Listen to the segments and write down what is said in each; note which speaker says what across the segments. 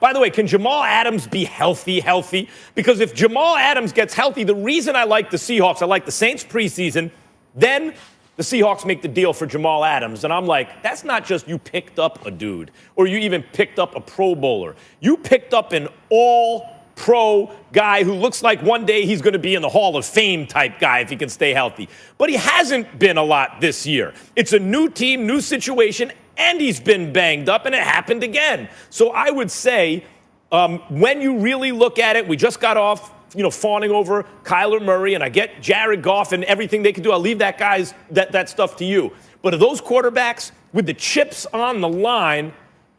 Speaker 1: By the way, can Jamal Adams be healthy? Because if Jamal Adams gets healthy, the reason I like the Seahawks, I like the Saints preseason, then the Seahawks make the deal for Jamal Adams. And I'm like, that's not just you picked up a dude or you even picked up a Pro Bowler. You picked up an all-pro guy who looks like one day he's going to be in the Hall of Fame type guy if he can stay healthy. But he hasn't been a lot this year. It's a new team, new situation, and he's been banged up, and it happened again. So I would say when you really look at it, we just got off, fawning over Kyler Murray, and I get Jared Goff and everything they can do. I'll leave that stuff to you. But of those quarterbacks with the chips on the line,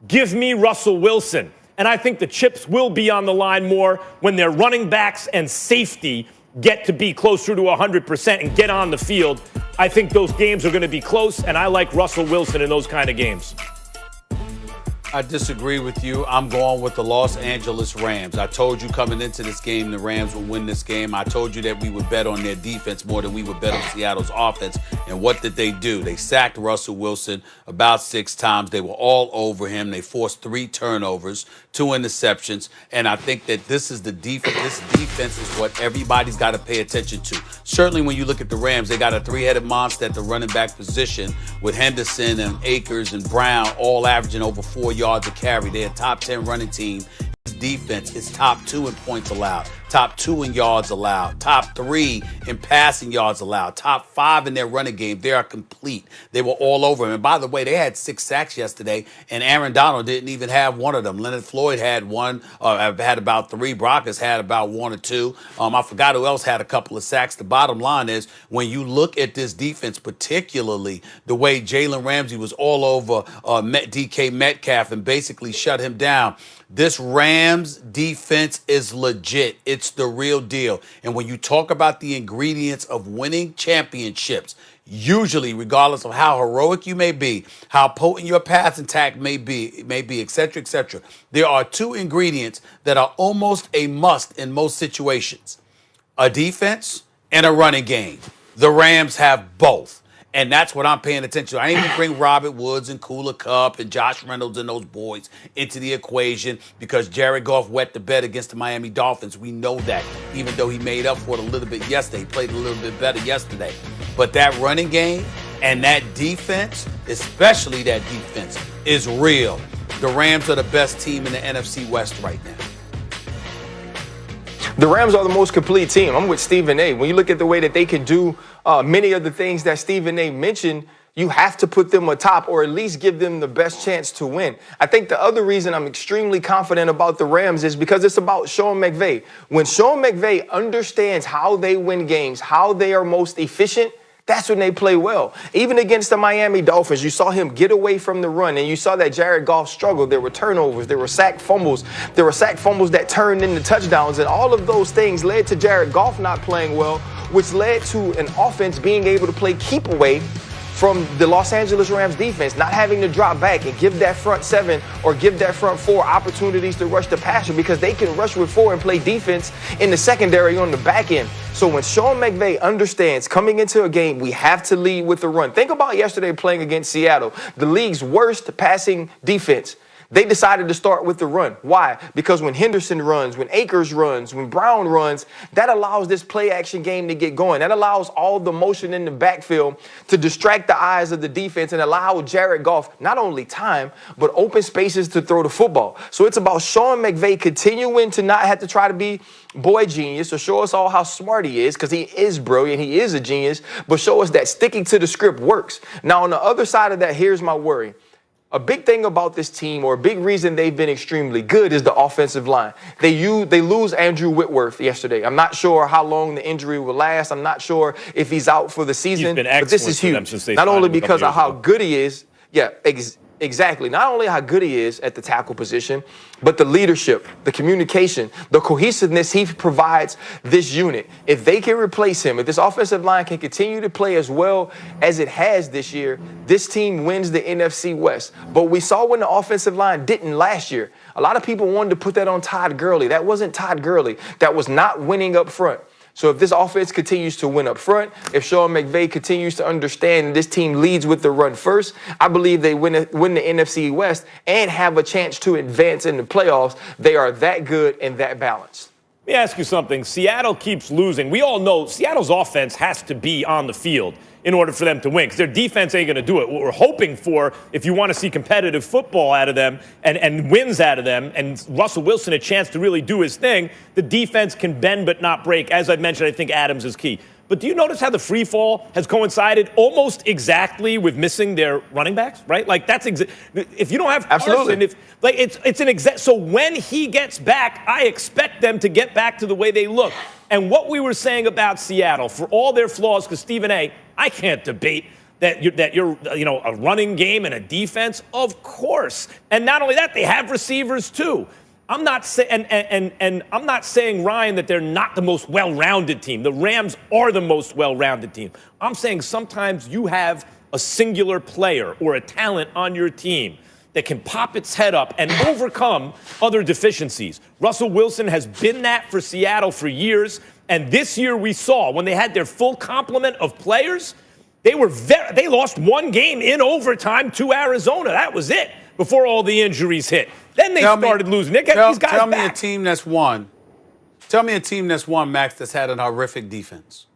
Speaker 1: give me Russell Wilson. And I think the chips will be on the line more when their running backs and safety get to be closer to 100% and get on the field. I think those games are going to be close, and I like Russell Wilson in those kind of games.
Speaker 2: I disagree with you. I'm going with the Los Angeles Rams. I told you coming into this game the Rams would win this game. I told you that we would bet on their defense more than we would bet on Seattle's offense. And what did they do? They sacked Russell Wilson about 6 times. They were all over him. They forced 3 turnovers, 2 interceptions. And I think that this is the defense. This defense is what everybody's got to pay attention to. Certainly when you look at the Rams, they got a 3-headed monster at the running back position with Henderson and Akers and Brown all averaging over 4 yards a carry. They're a top 10 running team. His defense is top 2 in points allowed, top 2 in yards allowed, top 3 in passing yards allowed, top 5 in their running game. They are complete. They were all over him. And by the way, they had 6 sacks yesterday, and Aaron Donald didn't even have one of them. Leonard Floyd had one, had about 3. Brock has had about 1 or 2. I forgot who else had a couple of sacks. The bottom line is when you look at this defense, particularly the way Jalen Ramsey was all over DK Metcalf and basically shut him down, this Rams defense is legit. It's the real deal. And when you talk about the ingredients of winning championships, usually, regardless of how heroic you may be, how potent your pass attack may be, et cetera, there are 2 ingredients that are almost a must in most situations: a defense and a running game. The Rams have both. And that's what I'm paying attention to. I didn't even bring Robert Woods and Cooler Cup and Josh Reynolds and those boys into the equation because Jared Goff wet the bed against the Miami Dolphins. We know that, even though he made up for it a little bit yesterday. He played a little bit better yesterday. But that running game and that defense, especially that defense, is real. The Rams are the best team in the NFC West right now.
Speaker 3: The Rams are the most complete team. I'm with Stephen A. When you look at the way that they can do many of the things that Stephen A. mentioned, you have to put them atop or at least give them the best chance to win. I think the other reason I'm extremely confident about the Rams is because it's about Sean McVay. When Sean McVay understands how they win games, how they are most efficient, that's when they play well. Even against the Miami Dolphins, you saw him get away from the run, and you saw that Jared Goff struggled. There were turnovers. There were sacked fumbles. There were sacked fumbles that turned into touchdowns, and all of those things led to Jared Goff not playing well, which led to an offense being able to play keep away from the Los Angeles Rams defense, not having to drop back and give that front 7 or give that front 4 opportunities to rush the passer because they can rush with 4 and play defense in the secondary on the back end. So when Sean McVay understands coming into a game, we have to lead with the run. Think about yesterday playing against Seattle, the league's worst passing defense. They decided to start with the run. Why? Because when Henderson runs, when Akers runs, when Brown runs, that allows this play-action game to get going. That allows all the motion in the backfield to distract the eyes of the defense and allow Jared Goff not only time, but open spaces to throw the football. So it's about Sean McVay continuing to not have to try to be boy genius or show us all how smart he is, because he is brilliant, he is a genius, but show us that sticking to the script works. Now, on the other side of that, here's my worry. A big thing about this team, or a big reason they've been extremely good, is the offensive line. They lose Andrew Whitworth yesterday. I'm not sure how long the injury will last. I'm not sure if he's out for the season.
Speaker 1: He's been
Speaker 3: but this is huge. Not only because of how good he is. Yeah, exactly. Not only how good he is at the tackle position, but the leadership, the communication, the cohesiveness he provides this unit. If they can replace him, if this offensive line can continue to play as well as it has this year, this team wins the NFC West. But we saw when the offensive line didn't last year. A lot of people wanted to put that on Todd Gurley. That wasn't Todd Gurley. That was not winning up front. So if this offense continues to win up front, if Sean McVay continues to understand that this team leads with the run first, I believe they win the NFC West and have a chance to advance in the playoffs. They are that good and that balanced.
Speaker 1: Let me ask you something. Seattle keeps losing. We all know Seattle's offense has to be on the field in order for them to win because their defense ain't going to do it. What we're hoping for, if you want to see competitive football out of them and wins out of them and Russell Wilson a chance to really do his thing, the defense can bend but not break. As I mentioned, I think Adams is key. But do you notice how the free fall has coincided almost exactly with missing their running backs, right? Like that's if you don't have Carson, it's an exact. So when he gets back, I expect them to get back to the way they look. And what we were saying about Seattle, for all their flaws, because Stephen A., I can't debate that you're a running game and a defense, of course. And not only that, they have receivers too. I'm not saying, and I'm not saying, Ryan, that they're not the most well-rounded team. The Rams are the most well-rounded team. I'm saying sometimes you have a singular player or a talent on your team that can pop its head up and overcome other deficiencies. Russell Wilson has been that for Seattle for years, and this year we saw when they had their full complement of players, they lost one game in overtime to Arizona. That was it before all the injuries hit. Then they started losing. They got these guys
Speaker 2: Tell me
Speaker 1: back.
Speaker 2: a team that's won. Tell me a team that's won, Max, that's had an horrific defense.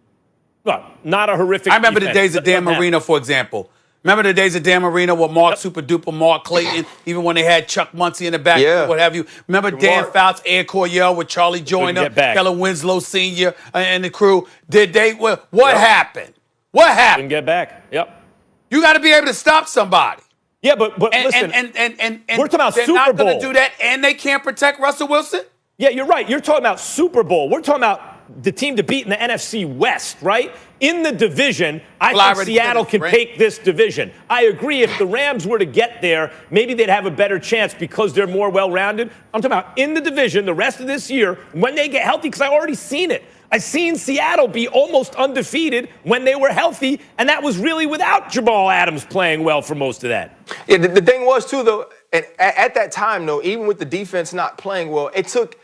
Speaker 1: Well, not a horrific
Speaker 2: I remember
Speaker 1: defense.
Speaker 2: the days of Dan Marino, for example. Remember the days of Dan Marino with Mark Super Duper, Mark Clayton, even when they had Chuck Muncie in the back, what have you. Remember Dan Fouts, Ed Coryell with Charlie Joyner, Kellen Winslow Sr. And the crew. What happened? What happened?
Speaker 1: Didn't get back. Yep.
Speaker 2: You got to be able to stop somebody.
Speaker 1: Yeah, but listen, we're talking about Super Bowl.
Speaker 2: They're not going to do that, and they can't protect Russell Wilson?
Speaker 1: Yeah, you're right. You're talking about Super Bowl. We're talking about the team to beat in the NFC West, right? In the division, I think Seattle can take this division. I agree. If the Rams were to get there, maybe they'd have a better chance because they're more well-rounded. I'm talking about in the division the rest of this year when they get healthy, because I've already seen it. I've seen Seattle be almost undefeated when they were healthy, and that was really without Jamal Adams playing well for most of that.
Speaker 3: Yeah, the thing was, too, though, at that time, though, even with the defense not playing well, it took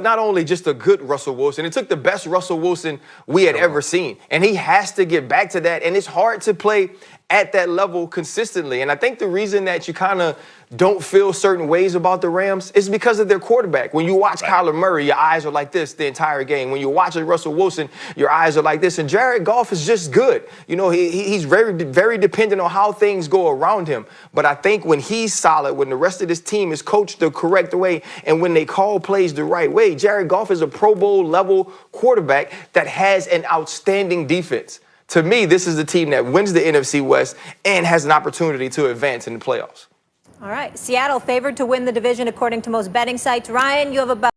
Speaker 3: not only just a good Russell Wilson, it took the best Russell Wilson we had ever seen. And he has to get back to that, and it's hard to play at that level consistently. And I think the reason that you kind of don't feel certain ways about the Rams is because of their quarterback. When you watch Kyler Murray, your eyes are like this the entire game. When you're watching Russell Wilson, your eyes are like this. And Jared Goff is just good. You know, he's very, very dependent on how things go around him. But I think when he's solid, when the rest of this team is coached the correct way, and when they call plays the right way, Jared Goff is a Pro Bowl level quarterback that has an outstanding defense. To me, this is the team that wins the NFC West and has an opportunity to advance in the playoffs.
Speaker 4: All right. Seattle favored to win the division according to most betting sites. Ryan, you have about